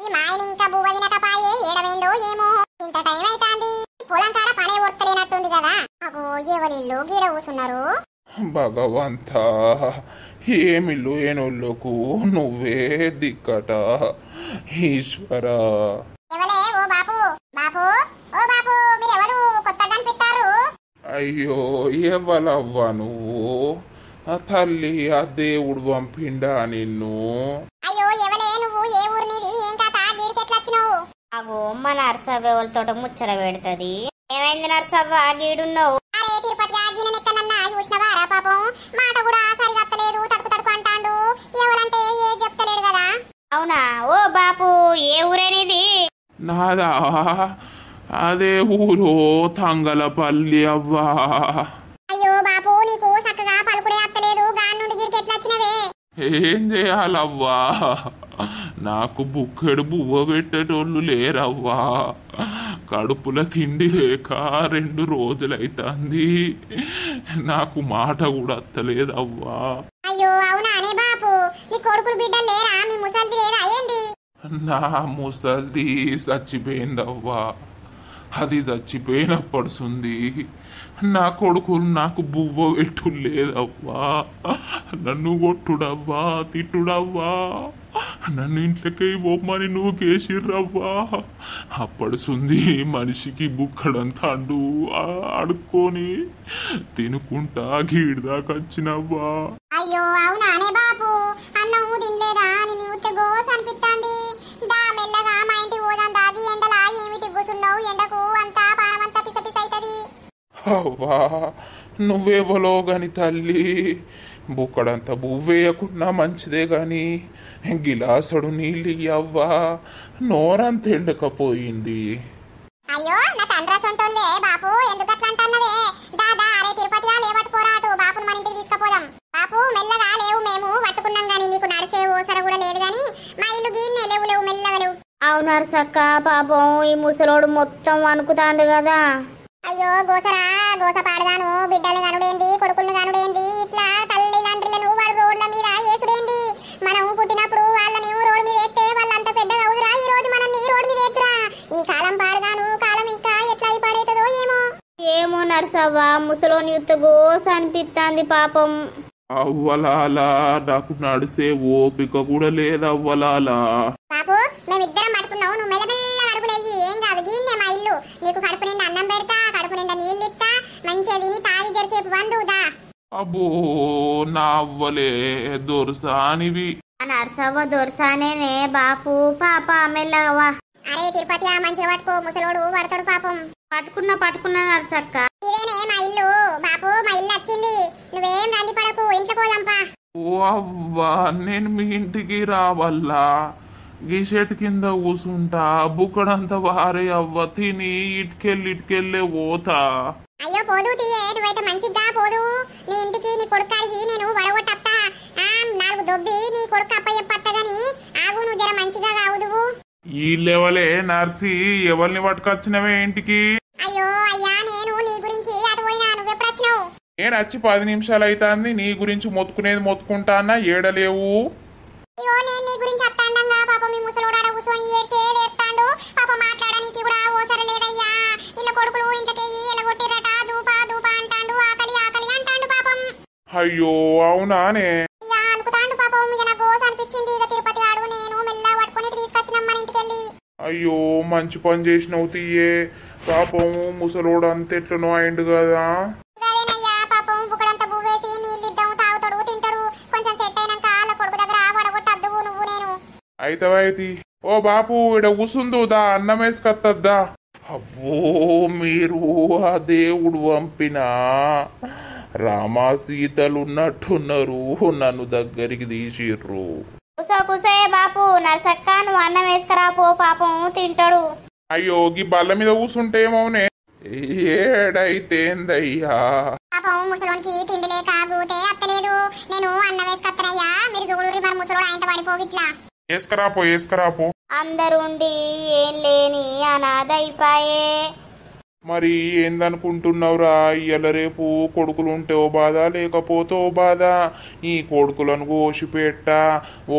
ఈ మాయని ఇంకా బువ్వదినకపాయే ఏడవేందో ఏమో ఇంత టైం అయితాంది పొలం కాడ పనే ఒర్తలేనట్టుంది కదా అగో ఎవరిల్లు గీడ కూసున్నారు భగవంత ఏమిల్లు ఏనోళ్ళకు నువ్వే దిక్కట ఈశ్వరా ఎవలే ఓ బాపు బాపు ఓ బాపు మీరెవరు కొత్తగా అనిపిస్తారు అయ్యో ఎవలవ్వా నువ్వు ఆ తల్లి ఆ దేవుడు పంపిండా నిన్ను అయ్యో ఎవలే నువ్వు ఏ ఊరు నీది ఏం కథ గీడికి ఎట్లా వచ్చినావు అగో మా నర్సవ్వ ఎవరితోట ముచ్చట పెడుతుంది ఏమైంది నర్సవ్వ గీడున్నావు అరే తిరుపతి ఆగిన ఎక్కడన్నా చూసినవారా పాపం మాట కూడా సరిగా అత్తలేదు తడుపు తడుపు అంటాండు ఎవరంటే ఏ చెప్తలేడు కదా అవునా ఓ బాపు ఏ ఊరేనిది నాదా అదే ఊరు తంగలపల్లి అవ్వా అయ్యో బాపు నీకు చక్కగా పలుకుడే అత్తలేదు గాని నుండి గిడికి ఎట్లా వచ్చినవే ఏం చేయాలవ్వా నాకు బుక్కెడు బువ్వ పెట్టేటోళ్ళు లేరవ్వా కడుపుల తిండి లేక 2 రోజులైతాంది నాకు మాట కూడా అత్తలేదవ్వా అయ్యో అవునా అనే బాపు నీ కొడుకులు బిడ్డలు లేరా మీ ముసలిది లేరా ఏంది నా ముసల్ది చచ్చిపోయిందవ్వా అది చచ్చిపోయినప్పడుతుంది నా కొడుకులు నాకు బువ్వ పెట్టు లేదవ్వా నన్ను కొట్టుడవ్వా తిట్టుడవ్వా నన్ను ఇంట్లోకి బొమ్మని నువ్వు కేసిర్రవ్వా అప్పడుసుంది మనిషికి బుక్కడంతా అండు ఆడుకొని తినుకుంటా గీడిదాకా వచ్చినవ్వా అయ్యో అవునా అనే బాపు అన్నం తినలేదా నేను ఉత్త గోస్ అనిపిస్తాంది దా మెల్లగా మా ఇంటికి పోదాం దాగి ఎండలా ఏమిటి కూసున్నావు ఎండకు అంతా పానమంతా పిస పిస అవుతుంది అవ్వా నువ్వేవలో గాని తల్లి బుక్కడంత బువ్వేయకున్నా మంచిదే గాని గిలాసుడు నీళ్ళు అవ్వా నోరంత ఎండకపోయింది అయ్యో నా తండ్రి సొంతోన్వే బాపు ఎందుకు అట్లా అంటున్నవే దాదా అరే తిరుపతిగా లేవట్టుకోరాటు బాపును మన ఇంటికి తీసుకుపోదాం బాపు మెల్లగా లేవు మేము పట్టుకున్నాం గాని నీకు నడిసే ఓసర కూడా లేదు గాని మా ఇల్లు గీన్నే లేవు లేవు మెల్లగా లేవు అవును నర్సక్క పాపం ఈ ముసలోడు మొత్తం అనుకుతాండు కదా అయ్యో గోసరా గోస పాడగాను బిడ్డలు కనుడేంది కొడుకులను కనుడేంది ఇట్లా తల్లిదండ్రులను వాడు రోడ్ల మీద వేసుడేంది మనం పుట్టినప్పుడు వాళ్ళని రోడ్డు మీద వేస్తే వాళ్ళంత పెద్దగా అవుదురా ఈ రోజు మనల్ని రోడ్డు మీద వేస్తురా ఈ కాలం పాడగాను కాలం ఇంకా ఎట్లా అయి పడేతుందో ఏమో ఏమో నర్సవ్వ ముసలోని యుద్ధ గోస అనిపిస్తాంది పాపం అవ్వలాలా నాకు నడిసే ఓపిక కూడా లేదవ్వలాలా బాపు మేమిద్దరం పట్టుకున్నావు నువ్వు మెల్లమెల్ల అడుగులేయి ఏం కాదు గీన్నే మా ఇల్లు నీకు కడుపు నిండా అన్నం పెడతా కడుపు నిండా నీళ్ళు ఇస్తా మంచిగా తిని తాగి జరిసేపు వందుదా అబ్బో నా అవ్వలే దొరసానివి ఆ నర్సవ్వ దొరసానేనే బాపు పాప మెల్లగవా అరే తిరుపతి ఆ మంచిగా పట్టుకో ముసలోడు పడతాడు పాపం పట్టుకున్నా నర్సక్క ఇదేనే మా ఇల్లు బాపు మా ఇల్లు వచ్చింది నువ్వేం రంది పడకు ఇంట్లో పోదాంపా ఓ అవ్వా నేను మీ ఇంటికి రావల్లా గీ చెట్టు కింద కూసుంటా బుక్కడంత వారే అవ్వ తిని ఇటుకెళ్ళే పోతా అయ్యో పోదు తీయే నువ్వైతే మంచిగా పోదు నీ ఇంటికి నీ కొడుకాడికి నేను వడగొట్టత్తా 4 దొబ్బి నీ కొడుకు అప్పయ్యప్పత్తగాని ఆగు నువ్వు జర మంచిగా కావుదువు ఈ లెవలే నర్సి ఎవరిని పట్టుకొచ్చినవే ఇంటికి అయ్యో అయ్యా నేను నీ గురించి అటు పోయినా నువ్వెప్పుడు వచ్చినావు నేను వచ్చి 10 నిమిషాలు అవుతుంది నీ గురించి మొత్తుకుంటానా ఏడలేవు అయ్యో నేను నీ గురించి అత్తాండంగా పాపం మీ ముసలోడు ఆడ కూర్చొని ఏడ్తాండు పాప మాట్లాడడానికి కూడా ఓసర లేదయ్యా ఇళ్ళ కొడుకులు ఇంటికి ఎలగొట్టిరట దూపా దూపా అంటాండు ఆకలి ఆకలి అంటాండు పాపం అయ్యో అవునానే అయ్యా అనుకుతాండు పాపం ఇక నాకు ఓస అనిపించింది ఇక తిరుపతి ఆడు నేను మెల్లగా పట్టుకొని తీసుకొచ్చినాం మన ఇంటికెళ్ళి అయ్యో మంచి పని చేసినవు తీయే పాపం ముసలోడు అంతెట్లనో అయిండు కదా అదేనయ్యా పాపం బుక్కడంతా బువ్వేసి నీళ్ళిద్దాం తాగుతాడు తింటాడు కొంచెం సెట్ అయినాక వాళ్ళ కొడుకు దగ్గర పడగొట్టద్దు నువ్వు నేను అయితవైతి ఓ బాపు ఇడ కూసుందు దా అన్నం వేసుకత్తద్దా అబ్బో మీరు ఆ దేవుడు పంపిన రామా సీతలు ఉన్నట్టున్నారు, నన్ను దగ్గరికి తీసిర్రు. కుసే బాపు నర్సక్క నువ్వు అన్నం వేసుకురా పో, పాపం తింటాడు. అయ్యో గీ బల్ల మీద కూసుంటే ఏమవునే. ఏడైతేందయ్యా పాపం ముసలోనికి తిండి లేక గూతే అత్తలేదు. నేను అన్నం వేసుకొత్తనయ్యా, మీరు జోగులూరి మరి ముసలోడు ఆయనతో పడిపోగిట్లా. వేసుకరాపో అందరుండి ఏం లేని అనాథ అయిపాయే. మరి ఏందనుకుంటున్నావురా, ఇయ్యాల రేపు కొడుకులు ఉంటే ఓ బాధ లేకపోతే ఓ బాధ. ఈ కొడుకులను కోసిపెట్ట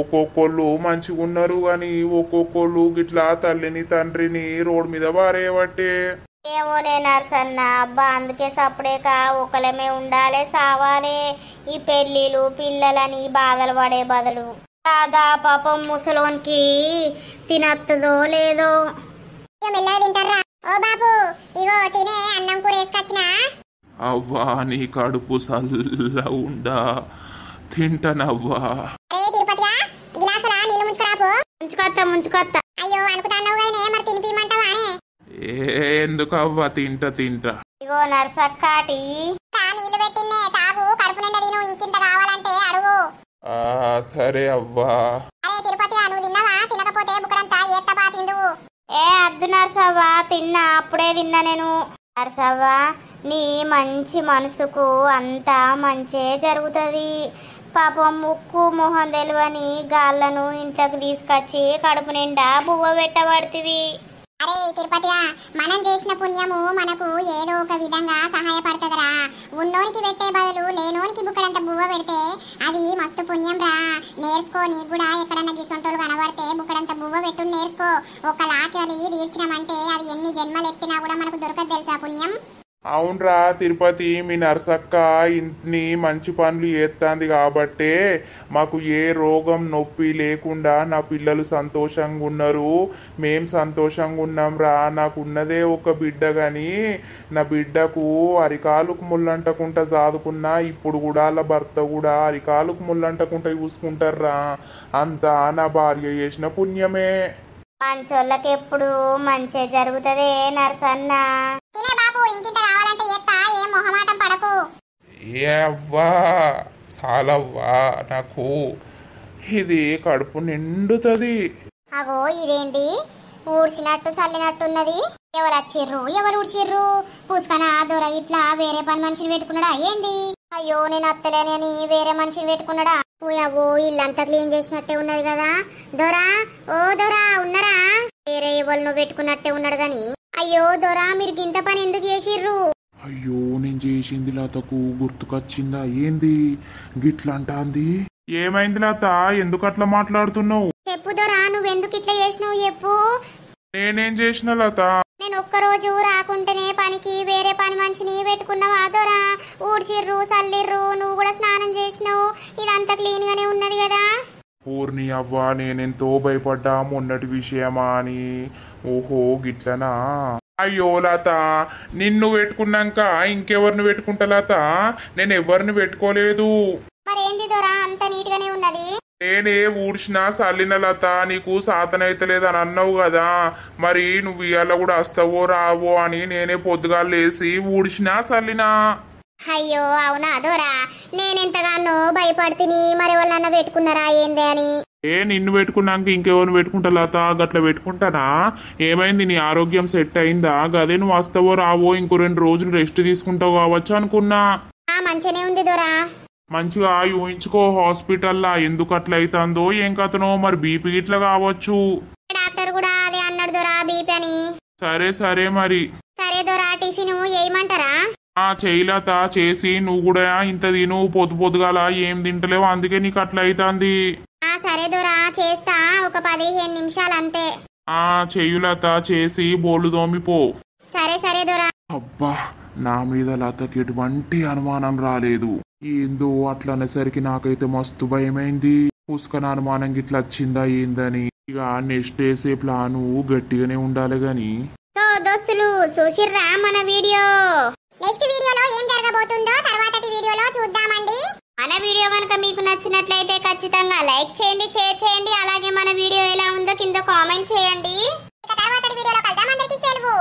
ఒక్కొక్కళ్ళు మంచిగా ఉన్నారు కానీ ఒక్కొక్కళ్ళు గిట్లా తల్లిని తండ్రిని రోడ్ మీద వారేయబట్టే. ఏమోనే నర్సన్న, అబ్బా అందుకే సప్పుడేక ఒకలమే ఉండాలి సావాలి. ఈ పెళ్ళిళ్ళు పిల్లలని బాధలు పడే బదులు కాదా పాపం ముసలోనికి తినత్తదో లేదో. మెల్లగా తింటారా? ఓ బాబు ఇగో తినే అన్నం కూర వేసుకొచ్చినా. అవ్వా నీ కడుపు సల్ల ఉండా తింటానవ్వా. అరే తిరుపతిగా గిలాసులా నీళ్ళు ముంచుకురాపో. ముంచుకొత్త అయ్యో అనుకుతాన్నావు కదనే, మరి తినిపిమంటావానే? ఎందుకవ్వా తింటా. ఇగో నర్సక్కాటి నీళ్లు పెట్టిన్నే తాగు, కడుపు నిండా తిను, ఇంకింత కావాలంటే అడుగు. సరే అవ్వా. అరే తిరుపతిగా నువ్వు తిన్నావా? తినకపోతే బుక్కడంతా ఏత్తబా తిందువు. అద్దు నర్సవ్వ, తిన్నా అప్పుడే తిన్నా నేను. నర్సవ్వ నీ మంచి మనసుకు అంతా మంచే జరుగుతుంది. పాపం ముక్కు మొహం తెలివని గాళ్ళను ఇంట్లోకి తీసుకొచ్చి కడుపు నిండా బువ్వ పెట్టబడుతుంది. అరే తిరుపతిగా మనం చేసిన పుణ్యము మనకు ఏదో ఒక విధంగా సహాయపడుతుందిరా. ఉన్నోనికి పెట్టే బదులు లేనోనికి బుక్కడంత బువ్వ పెడితే అది మస్తు పుణ్యం రా. నేర్చుకో, నీకు కూడా ఎక్కడన్నా గిసొంటోళ్ళు కనబడితే బుక్కడంత బువ్వ పెట్టు నేర్చుకో. ఒక లాకలి తీర్చినామంటే అది ఎన్ని జన్మలు ఎత్తినా కూడా మనకు దొరకదు తెలుసా పుణ్యం. అవునరా తిరుపతి, మీ నర్సక్క ఇంటిని మంచి పనులు చేస్తుంది కాబట్టే మాకు ఏ రోగం నొప్పి లేకుండా నా పిల్లలు సంతోషంగా ఉన్నారు, మేం సంతోషంగా ఉన్నాం రా. నాకున్నదే ఒక బిడ్డ కానీ నా బిడ్డకు అరికాలుకు ముళ్ళంటకుంటా చదువుకున్నా, ఇప్పుడు కూడా వాళ్ళ భర్త కూడా అరికాలుకు ముళ్ళంటకుంటా చూసుకుంటారా. అంతా నా భార్య చేసిన పుణ్యమే. మంచోళ్ళకి ఎప్పుడు మంచే జరుగుతుంది నర్సన్న. తినే బాబు, ఇంకింత కావాలంటే ఎత్తా, ఏం మొహమాటం పడకు. అవ్వా చాలవ్వా, నాకు ఇది కడుపు నిండుతుంది. అగో ఇదేంటి ఊడ్చినట్టు చల్లినట్టున్నది? ఎవరు వచ్చిర్రు? ఎవరు ఊడ్చిర్రు? పూసుకనా దొర ఇట్లా వేరే పని మనిషిని పెట్టుకున్నాడా ఏంది? అయ్యో నేను అత్తలేనని వేరే మనిషిని పెట్టుకున్నాడా? అగో ఇల్లంతా క్లీన్ చేసినట్టే ఉన్నది కదా. దొరా, ఓ దొరా ఉన్నరా? వేరే ఎవరు పెట్టుకున్నట్టే ఉన్నాడు గాని. అయ్యో దొరా మీరు గింత పని ఎందుకు చేసిర్రు? అయ్యో నేను చేసింది లతకు గుర్తుకొచ్చిందా ఏంది గిట్లా అంటాంది? ఏమైంది లత, ఎందుకు అట్లా మాట్లాడుతున్నావు? చెప్పు దొరా, నువ్వెందుకు ఇట్లా చేసినావు చెప్పు. నేనేం చేసిన లత? నేను ఒక్కరోజు రాకుంటేనే పనికి వేరే పని మనిషిని పెట్టుకున్నావా దొరా? ఊడ్చిర్రు చల్లిర్రు, నువ్వు కూడా స్నానం చేసినావు, ఇదంతా క్లీన్ గానే ఉన్నది కదా. పూర్ణి అవ్వ నేనెంతో భయపడ్డా మొన్నటి విషయమా అని. ఓహో గిట్లనా? అయ్యో లత, నిన్ను పెట్టుకున్నాక ఇంకెవరిని పెట్టుకుంటా లత? నేను ఎవరిని పెట్టుకోలేదు. మరేంది దొరా అంత నీట్ గానే ఉన్నది? నేనే ఊడ్చినా చల్లిన లత, నీకు సాతనైతలేదు అని అన్నావు కదా, మరి నువ్వు ఇవాళ కూడా వస్తావో రావో అని నేనే పొద్దుగా లేసి ఊడ్చినా చల్లినా. అయ్యో అవునా దొరా, నేనెంతగానో భయపడుతుని, మరి ఎవరన్నా పెట్టుకున్నారా ఏంది అని. నిన్ను పెట్టుకున్నాక ఇంకెవరిని పెట్టుకుంటా లత? గట్లా పెట్టుకుంటానా? ఏమైంది, నీ ఆరోగ్యం సెట్ అయిందా? గదే నువ్వు వస్తావో రావో ఇంకో 2 రోజులు రెస్ట్ తీసుకుంటావు కావచ్చు అనుకున్నా. మంచిగానే ఉంది దొరా. మంచిగా ఊహించుకో, హాస్పిటల్లా ఎందుకు అట్లా అవుతుందో ఏం కథనో, మరి బీపీ ఇట్లా కావచ్చు. డాక్టర్ కూడా అదే అన్నాడు దొరా, బీపీ అని. సరే మరి. సరే దొరా, టిఫిన్ ఏయమంటారా? చేయలత, చేసి నువ్వు కూడా ఇంత తిను, పొద్దుగాల ఏం తింటలేవు అందుకే నీకు అట్లా అవుతుంది. సరే దొరా చేస్తా, ఒక 15 నిమిషాలు అంతే. చెయ్యులత, చేసి బోళ్ళు దోమిపో. సరే దొరా. అబ్బా, నా మీద లతకి ఎటువంటి అనుమానం రాలేదు. ఏందో అట్లా అనేసరికి నాకైతే మస్తు భయమైంది. పుష్కన అనుమానం గిట్లా వచ్చిందా ఏందని. ఇక నెక్స్ట్ వేసే ప్లాను గట్టిగానే ఉండాలి గాని. సో దోస్తులు చూసిర్రా మన వీడియో? నెక్స్ట్ వీడియోలో ఏం జరగబోతుందో తర్వాతటి వీడియోలో చూద్దామండి. మన వీడియో కనుక మీకు నచ్చినట్లయితే ఖచ్చితంగా లైక్ చేయండి, షేర్ చేయండి, అలాగే మన వీడియో ఎలా ఉందో కింద కామెంట్ చేయండి. ఇక తర్వాతటి వీడియోలో కలుద్దాం. అందరికీ సెలవు.